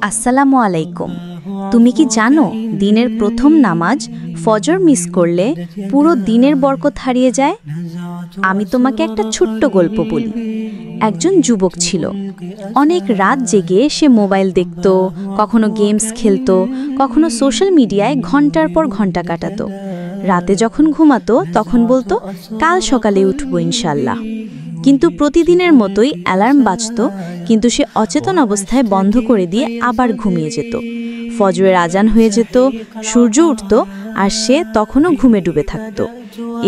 আসসালামু আলাইকুম। তুমি কি জানো দিনের প্রথম নামাজ ফজর মিস করলে পুরো দিনের বরকত হারিয়ে যায়? আমি তোমাকে একটা ছোট্ট গল্প বলি। একজন যুবক ছিল। অনেক রাত জেগে সে মোবাইল দেখত, কখনো গেমস খেলতো, কখনো সোশ্যাল মিডিয়ায় ঘন্টার পর ঘন্টা কাটাতো। রাতে যখন ঘুমাতো তখন বলতো, কাল সকালে উঠবো ইনশাল্লাহ। কিন্তু প্রতিদিনের মতোই অ্যালার্ম বাজত, কিন্তু সে অচেতন অবস্থায় বন্ধ করে দিয়ে আবার ঘুমিয়ে যেত। ফজরের আজান হয়ে যেত, সূর্য উঠত, আর সে তখনও ঘুমে ডুবে থাকত।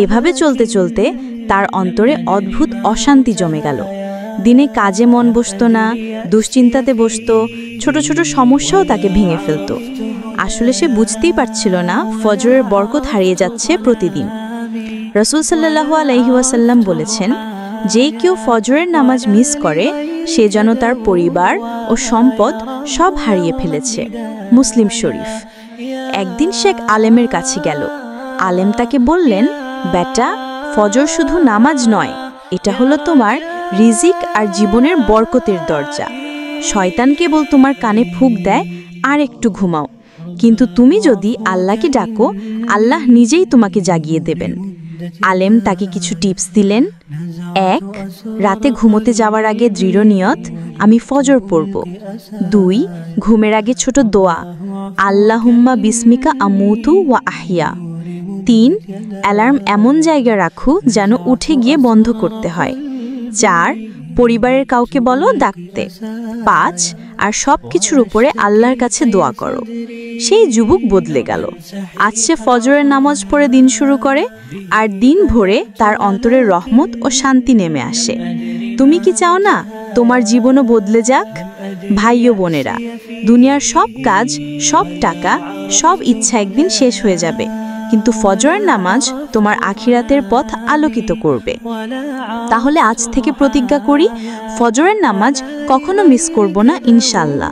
এভাবে চলতে চলতে তার অন্তরে অদ্ভুত অশান্তি জমে গেল। দিনে কাজে মন বসত না, দুশ্চিন্তাতে বসত, ছোট ছোট সমস্যাও তাকে ভেঙে ফেলত। আসলে সে বুঝতেই পারছিল না ফজরের বরকত হারিয়ে যাচ্ছে প্রতিদিন। রাসূল সাল্লাল্লাহু আলাইহি ওয়াসাল্লাম বলেছেন, যে কেউ ফজরের নামাজ মিস করে সে যেন তার পরিবার ও সম্পদ সব হারিয়ে ফেলেছে। মুসলিম শরীফ। একদিন সে এক আলেমের কাছে গেল। আলেম তাকে বললেন, বেটা, ফজর শুধু নামাজ নয়, এটা হলো তোমার রিজিক আর জীবনের বরকতের দরজা। শয়তান কেবল তোমার কানে ফুঁক দেয় আর একটু ঘুমাও, কিন্তু তুমি যদি আল্লাহকে ডাকো, আল্লাহ নিজেই তোমাকে জাগিয়ে দেবেন। আলেম তাকে কিছু টিপস দিলেন। ১. রাতে ঘুমোতে যাওয়ার আগে দৃঢ় নিয়ত, আমি ফজর পড়ব। ২. ঘুমের আগে ছোট দোয়া, আল্লাহুম্মা বিসমিকা আমুতু ওয়া আহিয়া। ৩. অ্যালার্ম এমন জায়গায় রাখো যেন উঠে গিয়ে বন্ধ করতে হয়। ৪. পরিবারের কাউকে বলো ডাকতে। ৫. আর সব কিছুর উপরে আল্লাহর কাছে দোয়া করো। সেই যুবক বদলে গেল। আজ সে ফজরের নামাজ পড়ে দিন শুরু করে, আর দিন ভরে তার অন্তরে রহমত ও শান্তি নেমে আসে। তুমি কি চাও না তোমার জীবনও বদলে যাক? ভাই ও বোনেরা, দুনিয়ার সব কাজ, সব টাকা, সব ইচ্ছা একদিন শেষ হয়ে যাবে, কিন্তু ফজরের নামাজ তোমার আখিরাতের পথ আলোকিত করবে। তাহলে আজ থেকে প্রতিজ্ঞা করি, ফজরের নামাজ কখনো মিস করব না ইনশাআল্লাহ।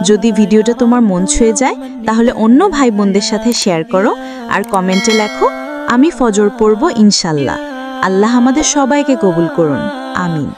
যদি ভিডিওটা তোমার মন ছুঁয়ে যায় তাহলে অন্য ভাই বোনদের সাথে শেয়ার করো আর কমেন্টে লেখো, আমি ফজর পড়ব ইনশাআল্লাহ। আল্লাহ আমাদের সবাইকে কবুল করুন। আমিন।